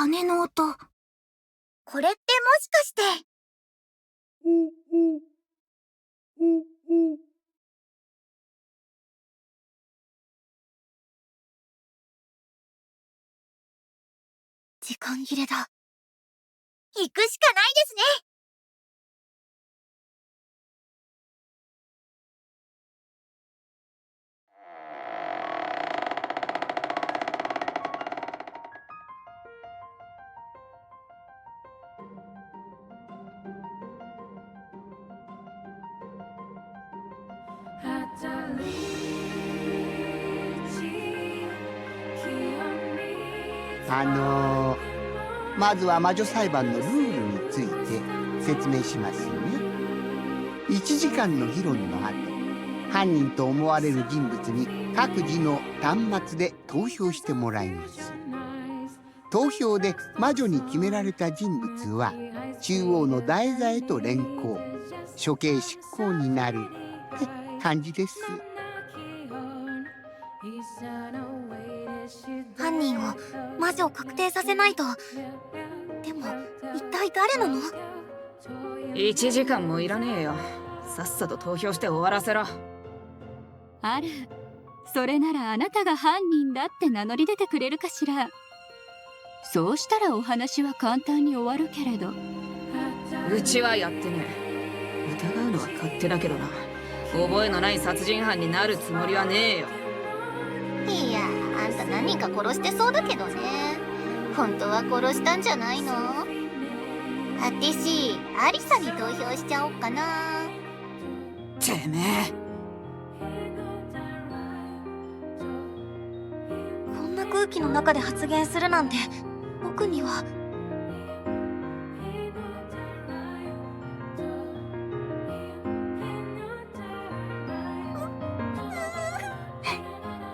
鐘の音。これってもしかして。時間切れだ。行くしかないですね。まずは魔女裁判のルールについて説明しますね。1時間の議論の後、犯人と思われる人物に各自の端末で投票してもらいます。投票で魔女に決められた人物は中央の台座へと連行、処刑執行になるって感じです。犯人を魔女を確定させないと。でも一体誰なの？1時間もいらねえよ。さっさと投票して終わらせろ。あら、それならあなたが犯人だって名乗り出てくれるかしら。そうしたらお話は簡単に終わるけれど。うちはやってねえ。疑うのは勝手だけどな。覚えのない殺人犯になるつもりはねえよ。いや、あんた何か殺してそうだけどね。本当は殺したんじゃないの？あてし、アリサに投票しちゃおっかな。てめえ。こんな空気の中で発言するなんて僕には。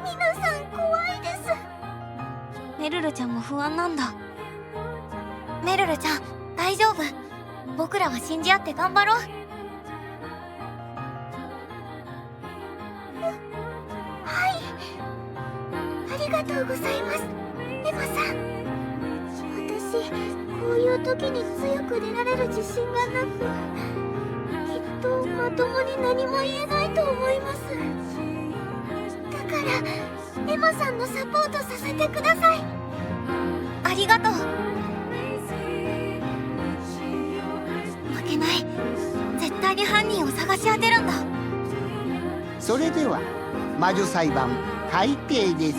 皆さん怖いです。メルルちゃんも不安なんだ。メルルちゃん大丈夫。僕らは信じ合って頑張ろう。はい、ありがとうございます、エマさん。私、こういう時に強く出られる自信がなく、きっとまともに何も言えないと思います。だからエマさんのサポートさせてください。ありがとう。負けない。絶対に犯人を探し当てるんだ。それでは魔女裁判開廷です。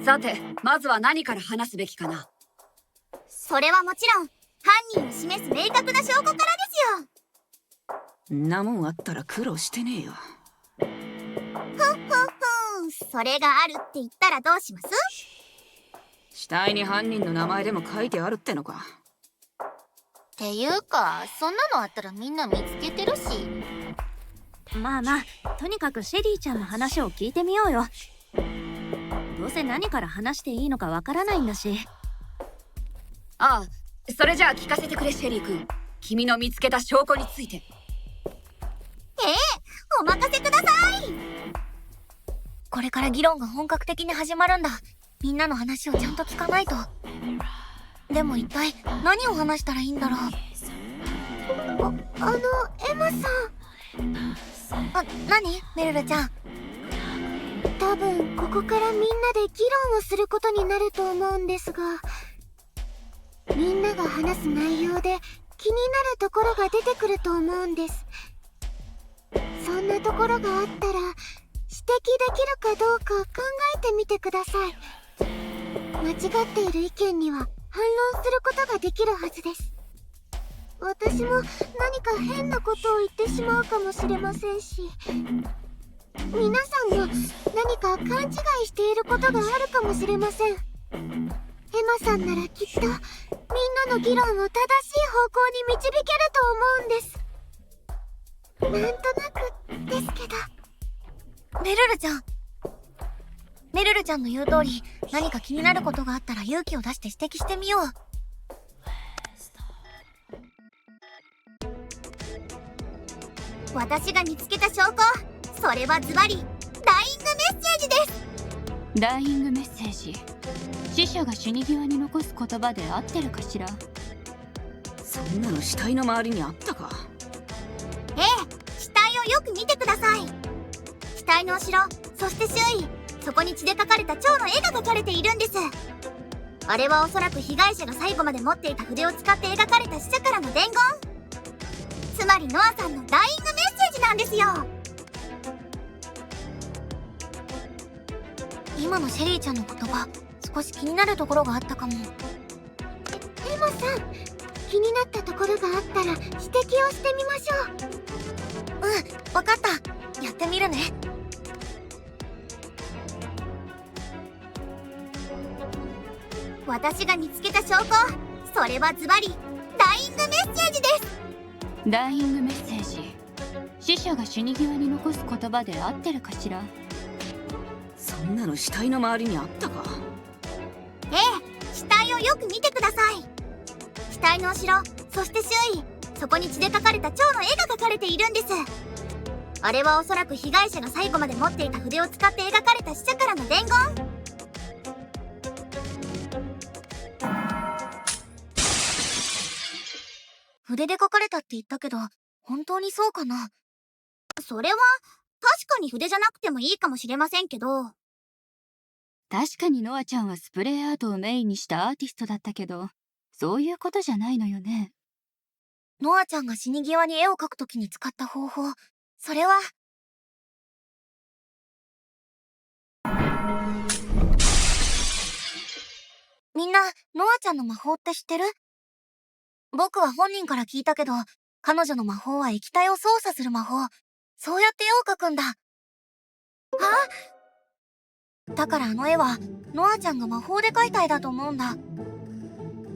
さて、まずは何から話すべきかな。それはもちろん犯人を示す明確な証拠からですよ。んなもんあったら苦労してねえよ。それがあるって言ったらどうします？死体に犯人の名前でも書いてあるってのか。っていうか、そんなのあったらみんな見つけてるし。まあまあ、とにかくシェリーちゃんの話を聞いてみようよ。どうせ何から話していいのかわからないんだし。ああ、それじゃあ聞かせてくれシェリー君。君の見つけた証拠について。お任せください。これから議論が本格的に始まるんだ。みんなの話をちゃんと聞かないと。でも一体何を話したらいいんだろう。エマさん。何メルルちゃん。多分ここからみんなで議論をすることになると思うんですが、みんなが話す内容で気になるところが出てくると思うんです。そんなところがあったら指摘できるかどうか考えてみてください。間違っている意見には反論することができるはずです。私も何か変なことを言ってしまうかもしれませんし、皆さんも何か勘違いしていることがあるかもしれません。エマさんならきっとみんなの議論を正しい方向に導けると思うんです。なんとなくですけど。メルルちゃん。メルルちゃんの言う通り、何か気になることがあったら勇気を出して指摘してみよう。私が見つけた証拠、それはズバリダイイングメッセージです。ダイイングメッセージ。死者が死に際に残す言葉で合ってるかしら。そんなの死体の周りにあったか。ええ、死体をよく見てください。死体の後ろ、そして周囲、そこに血で描かれた蝶の絵が描かれているんです。あれはおそらく被害者が最後まで持っていた筆を使って描かれた死者からの伝言。つまりノアさんのダイイングメッセージなんですよ。今のシェリーちゃんの言葉、少し気になるところがあったかも。エマさん、気になったところがあったら指摘をしてみましょう。わかった。やってみるね。私が見つけた証拠、それはズバリダイイングメッセージです。ダイイングメッセージ。死者が死に際に残す言葉で合ってるかしら。そんなの死体の周りにあったか。ええ、死体をよく見てください。死体の後ろ、そして周囲、そこに血で描かれた蝶の絵が描かれているんです。あれはおそらく被害者が最後まで持っていた筆を使って描かれた死者からの伝言。筆で書かれたって言ったけど、本当にそうかな。それは確かに筆じゃなくてもいいかもしれませんけど。確かにノアちゃんはスプレーアートをメインにしたアーティストだったけど、そういうことじゃないのよね。ノアちゃんが死に際に絵を描くときに使った方法、それは。みんな、ノアちゃんの魔法って知ってる？僕は本人から聞いたけど、彼女の魔法は液体を操作する魔法。そうやって絵を描くんだ。だからあの絵は、ノアちゃんが魔法で描いた絵だと思うんだ。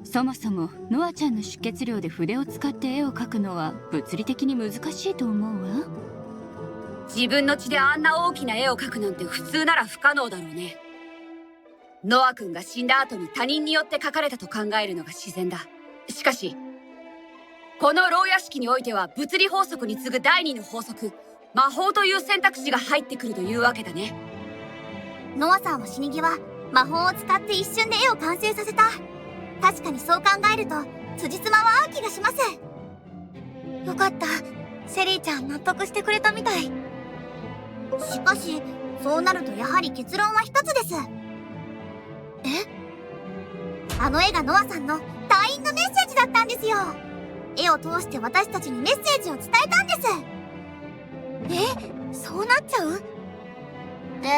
そもそもノアちゃんの出血量で筆を使って絵を描くのは物理的に難しいと思うわ。自分の血であんな大きな絵を描くなんて普通なら不可能だろうね。ノア君が死んだ後に他人によって描かれたと考えるのが自然だ。しかしこの牢屋敷においては物理法則に次ぐ第二の法則、魔法という選択肢が入ってくるというわけだね。ノアさんは死に際、魔法を使って一瞬で絵を完成させた。確かにそう考えると辻褄は合う気がします。よかった。シェリーちゃん納得してくれたみたい。しかしそうなるとやはり結論は一つです。あの絵がノアさんのダイイングメッセージだったんですよ。絵を通して私たちにメッセージを伝えたんです。そうなっちゃう？で、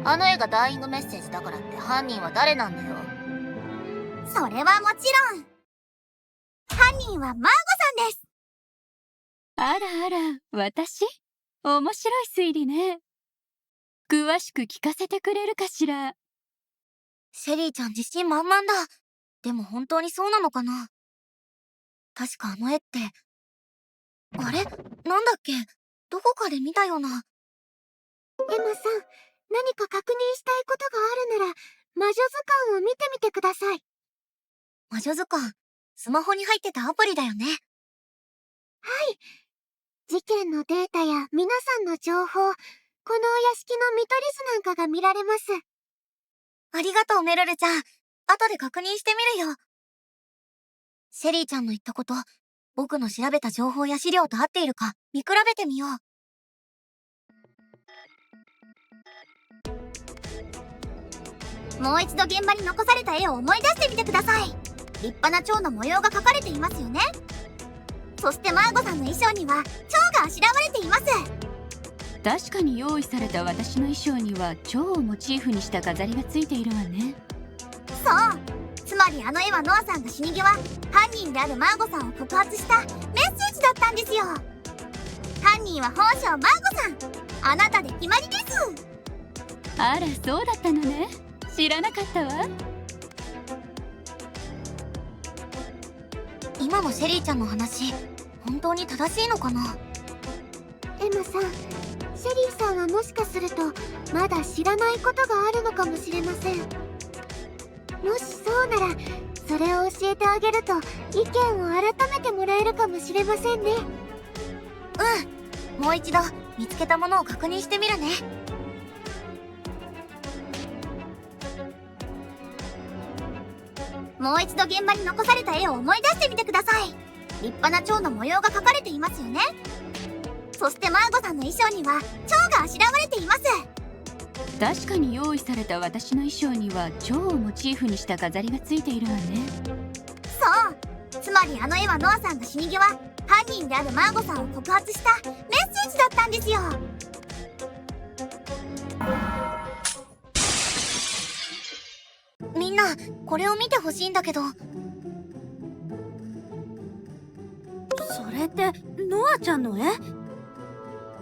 あの絵がダイイングメッセージだからって犯人は誰なんだよ。それはもちろん犯人はマーゴさんです。あらあら、私？面白い推理ね。詳しく聞かせてくれるかしら。シェリーちゃん自信満々だ。でも本当にそうなのかな？確かあの絵って、あれ？なんだっけ？どこかで見たような。エマさん、何か確認したいことがあるなら魔女図鑑を見てみてください。魔女図鑑、スマホに入ってたアプリだよね。事件のデータや皆さんの情報、このお屋敷の見取り図なんかが見られます。ありがとうメルルちゃん。後で確認してみるよ。シェリーちゃんの言ったこと、僕の調べた情報や資料と合っているか見比べてみよう。もう一度現場に残された絵を思い出してみてください。立派な蝶の模様が描かれていますよね。そしてマーゴさんの衣装には蝶があしらわれています。確かに用意された私の衣装には蝶をモチーフにした飾りがついているわね。そう、つまりあの絵はノアさんが死に際、犯人であるマーゴさんを告発したメッセージだったんですよ。犯人は本性マーゴさん。あなたで決まりです。あら、そうだったのね。知らなかったわ。今のシェリーちゃんの話、本当に正しいのかな？エマさん、シェリーさんはもしかするとまだ知らないことがあるのかもしれません。もしそうならそれを教えてあげると意見を改めてもらえるかもしれませんね。もう一度見つけたものを確認してみるね。もう一度現場に残された絵を思い出してみてください。立派な蝶の模様が描かれていますよね。そしてマーゴさんの衣装には蝶があしらわれています。確かに用意された私の衣装には蝶をモチーフにした飾りがついているわね。そう、つまりあの絵はノアさんが死に際犯人であるマーゴさんを告発したメッセージだったんですよ。みんなこれを見てほしいんだけど。それってノアちゃんの絵？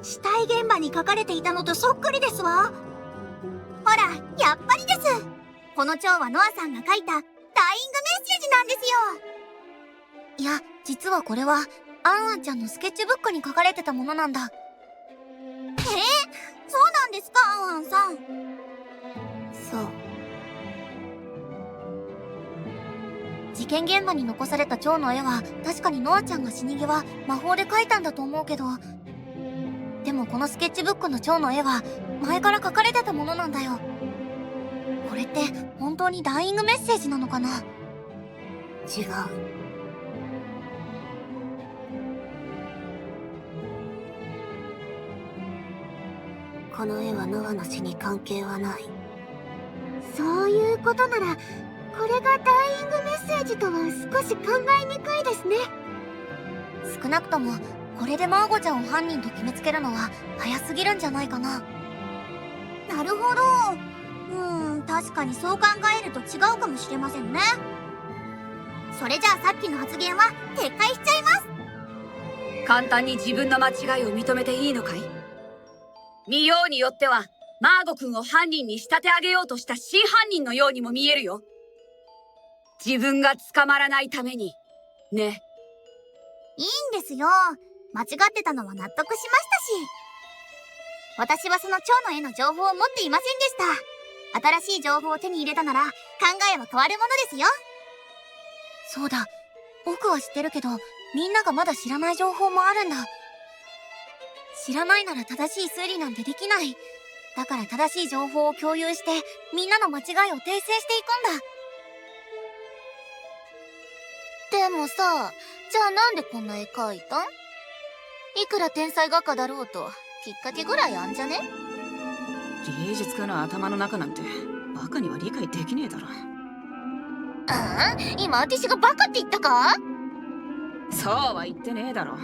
死体現場に描かれていたのとそっくりですわ。ほら、やっぱりです。この蝶はノアさんが書いたダイイングメッセージなんですよ。いや、実はこれはアンアンちゃんのスケッチブックに書かれてたものなんだ。そうなんですか、アンアンさん。そう。事件現場に残された蝶の絵は確かにノアちゃんが死に際魔法で描いたんだと思うけど、でもこのスケッチブックの蝶の絵は前から描かれてたものなんだよ。これって本当にダイイングメッセージなのかな？違う。この絵はノアの死に関係はない。そういうことならこれがダイイングメッセージとは少し考えにくいですね。少なくともこれでマーゴちゃんを犯人と決めつけるのは早すぎるんじゃないかな。なるほど。確かにそう考えると違うかもしれませんね。それじゃあさっきの発言は撤回しちゃいます。簡単に自分の間違いを認めていいのかい？見ようによってはマーゴ君を犯人に仕立て上げようとした真犯人のようにも見えるよ。自分が捕まらないためにね。いいんですよ。間違ってたのは納得しましたし。私はその蝶の絵の情報を持っていませんでした。新しい情報を手に入れたなら考えは変わるものですよ。そうだ、僕は知ってるけどみんながまだ知らない情報もあるんだ。知らないなら正しい推理なんてできない。だから正しい情報を共有してみんなの間違いを訂正していくんだ。でもさ、じゃあなんでこんな絵描いたん？いくら天才画家だろうときっかけぐらいあんじゃね？芸術家の頭の中なんてバカには理解できねえだろ。ああ、今私がバカって言ったか？そうは言ってねえだろ。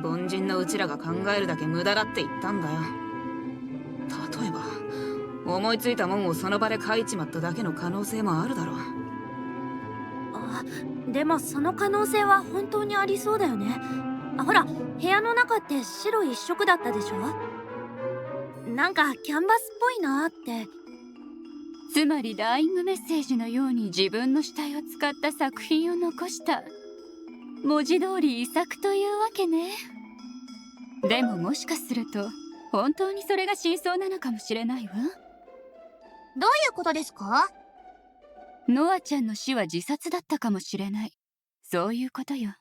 凡人のうちらが考えるだけ無駄だって言ったんだよ。例えば思いついたもんをその場で書いちまっただけの可能性もあるだろ。でもその可能性は本当にありそうだよね。ほら、部屋の中って白一色だったでしょ。なんかキャンバスっぽいなって。つまりダイイングメッセージのように自分の死体を使った作品を残した。文字通り遺作というわけね。でももしかすると本当にそれが真相なのかもしれないわ。どういうことですか？ノアちゃんの死は自殺だったかもしれない。そういうことよ。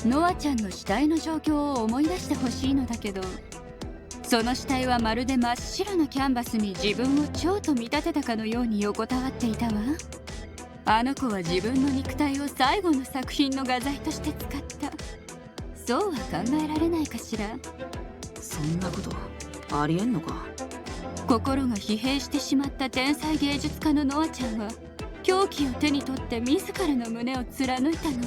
ノアちゃんの死体の状況を思い出してほしいのだけど、その死体はまるで真っ白なキャンバスに自分を蝶と見立てたかのように横たわっていたわ。あの子は自分の肉体を最後の作品の画材として使った。そうは考えられないかしら。そんなことありえんのか？心が疲弊してしまった天才芸術家のノアちゃんは凶器を手に取って自らの胸を貫いたの。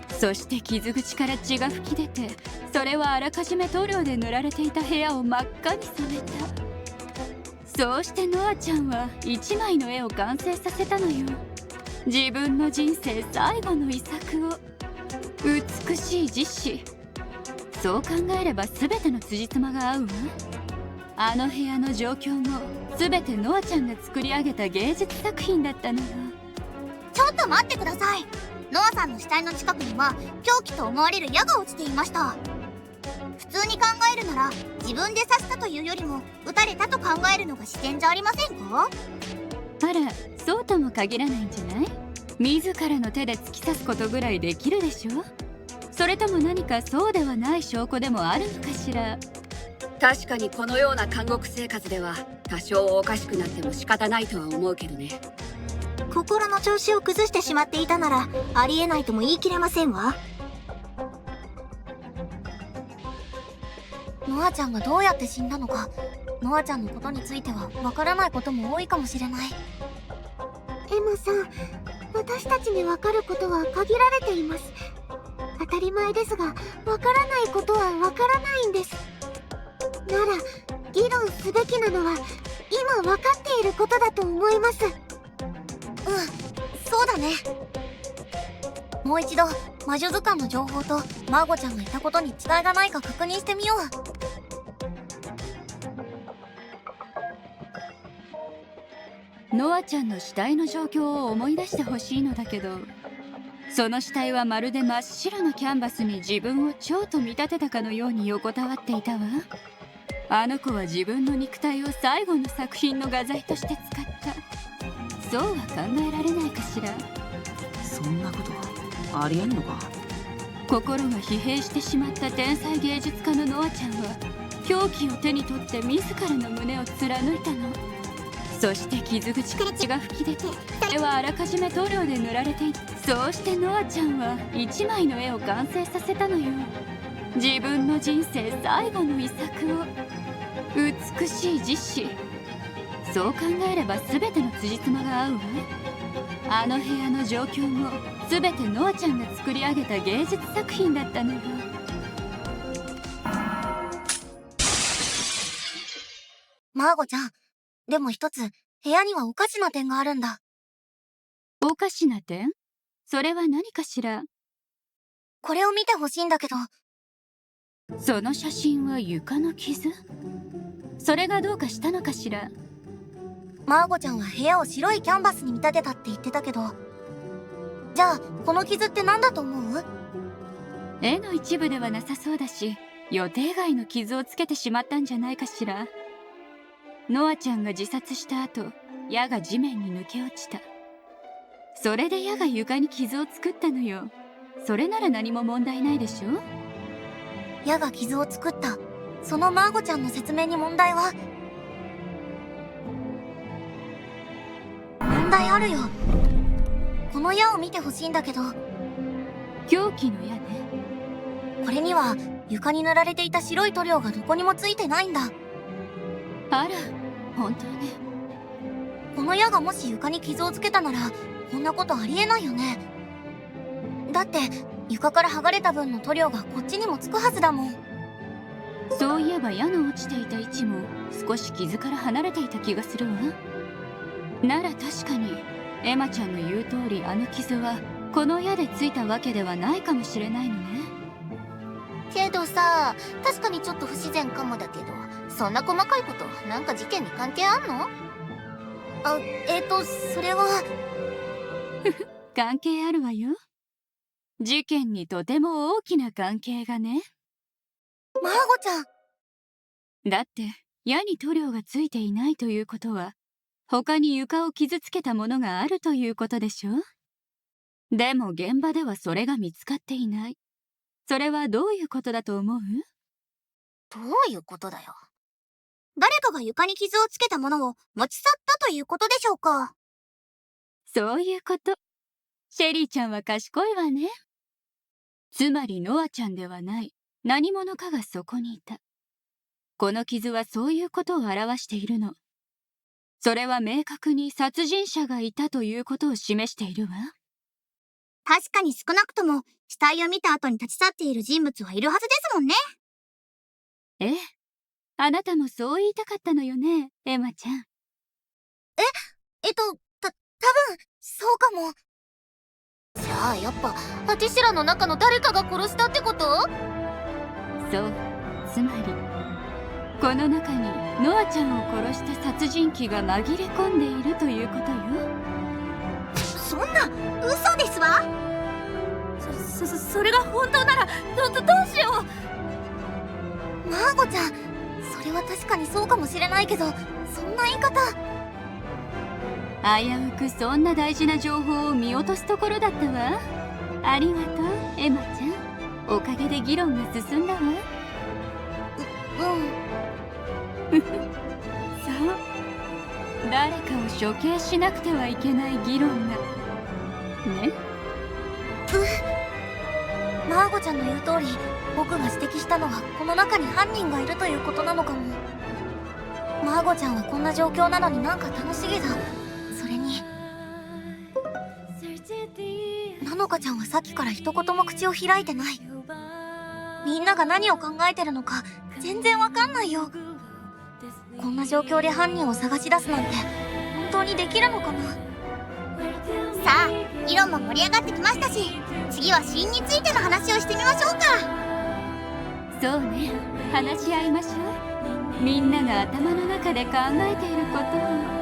そして傷口から血が噴き出て、それはあらかじめ塗料で塗られていた部屋を真っ赤に染めた。そうしてノアちゃんは一枚の絵を完成させたのよ。自分の人生最後の遺作を。美しい実子。そう考えれば全ての辻褄が合うわ。あの部屋の状況も全てノアちゃんが作り上げた芸術作品だったのよ。ちょっと待ってください。ノアさんの死体の近くには凶器と思われる矢が落ちていました。普通に考えるなら自分で刺したというよりも撃たれたと考えるのが自然じゃありませんか？あら、そうとも限らないんじゃない？自らの手で突き刺すことぐらいできるでしょ？それとも何かそうではない証拠でもあるのかしら？確かにこのような監獄生活では多少おかしくなっても仕方ないとは思うけどね。心の調子を崩してしまっていたならありえないとも言い切れませんわ。ノアちゃんがどうやって死んだのか、ノアちゃんのことについてはわからないことも多いかもしれない。エマさん、私たちにわかることは限られています。当たり前ですが、わからないことはわからないんです。なら議論すべきなのは今わかっていることだと思います。そうだね。もう一度魔女図鑑の情報とマーゴちゃんがいたことに違いがないか確認してみよう。ノアちゃんの死体の状況を思い出してほしいのだけど、その死体はまるで真っ白なキャンバスに自分を蝶と見立てたかのように横たわっていたわ。あの子は自分の肉体を最後の作品の画材として使った。そうは考えられないかしら。そんなことありえんのか。心が疲弊してしまった天才芸術家のノアちゃんは凶器を手に取って自らの胸を貫いたの。そして傷口から血が噴き出て、それはあらかじめ塗料で塗られていた。そうしてノアちゃんは一枚の絵を完成させたのよ。自分の人生最後の遺作を。美しい実子。そう考えれば全ての辻褄が合うわ。あの部屋の状況も全てノアちゃんが作り上げた芸術作品だったのよ。マーゴちゃん、でも一つ部屋にはおかしな点があるんだ。おかしな点？それは何かしら？これを見てほしいんだけど。その写真は床の傷？それがどうかしたのかしら？マーゴちゃんは部屋を白いキャンバスに見立てたって言ってたけど、じゃあこの傷って何だと思う？絵の一部ではなさそうだし、予定外の傷をつけてしまったんじゃないかしら。ノアちゃんが自殺した後、矢が地面に抜け落ちた。それで矢が床に傷を作ったのよ。それなら何も問題ないでしょ。矢が傷を作った、そのマーゴちゃんの説明に問題は？問題あるよ。この矢を見てほしいんだけど。凶器の矢ね。これには床に塗られていた白い塗料がどこにもついてないんだ。あら、本当ね。この矢がもし床に傷をつけたならこんなことありえないよね。だって床から剥がれた分の塗料がこっちにもつくはずだもん。そういえば矢の落ちていた位置も少し傷から離れていた気がするわ。なら確かにエマちゃんの言う通り、あの傷はこの矢でついたわけではないかもしれないのね。けどさ、確かにちょっと不自然かもだけど、そんな細かいことなんか事件に関係あんの？それは関係あるわよ。事件にとても大きな関係がね。マーゴちゃん。だって矢に塗料がついていないということは、他に床を傷つけたものがあるということでしょ。でも現場ではそれが見つかっていない。それはどういうことだと思う？どういうことだよ。誰かが床に傷をつけたものを持ち去ったということでしょうか？そういうこと。シェリーちゃんは賢いわね。つまりノアちゃんではない、何者かがそこにいた。この傷はそういうことを表しているの。それは明確に殺人者がいたということを示しているわ。確かに少なくとも死体を見た後に立ち去っている人物はいるはずですもんね。ええ。あなたもそう言いたかったのよね、エマちゃん。多分そうかも。じゃあやっぱアティシラの中の誰かが殺したってこと？そう、つまりこの中にノアちゃんを殺した殺人鬼が紛れ込んでいるということよ。そんな嘘ですわ。それが本当ならどうしよう。マーゴちゃん、それは確かにそうかもしれないけど、そんな言い方。危うくそんな大事な情報を見落とすところだったわ。ありがとう、エマちゃん。おかげで議論が進んだわ。そう誰かを処刑しなくてはいけない議論がね。マーゴちゃんの言う通り、僕が指摘したのはこの中に犯人がいるということなのかも。マーゴちゃんはこんな状況なのになんか楽しげだ。それにナノカちゃんはさっきから一言も口を開いてない。みんなが何を考えてるのか全然わかんないよ。こんな状況で犯人を探し出すなんて本当にできるのかな。さあ、議論も盛り上がってきましたし、次は死因についての話をしてみましょうか。そうね、話し合いましょう。みんなが頭の中で考えていることを。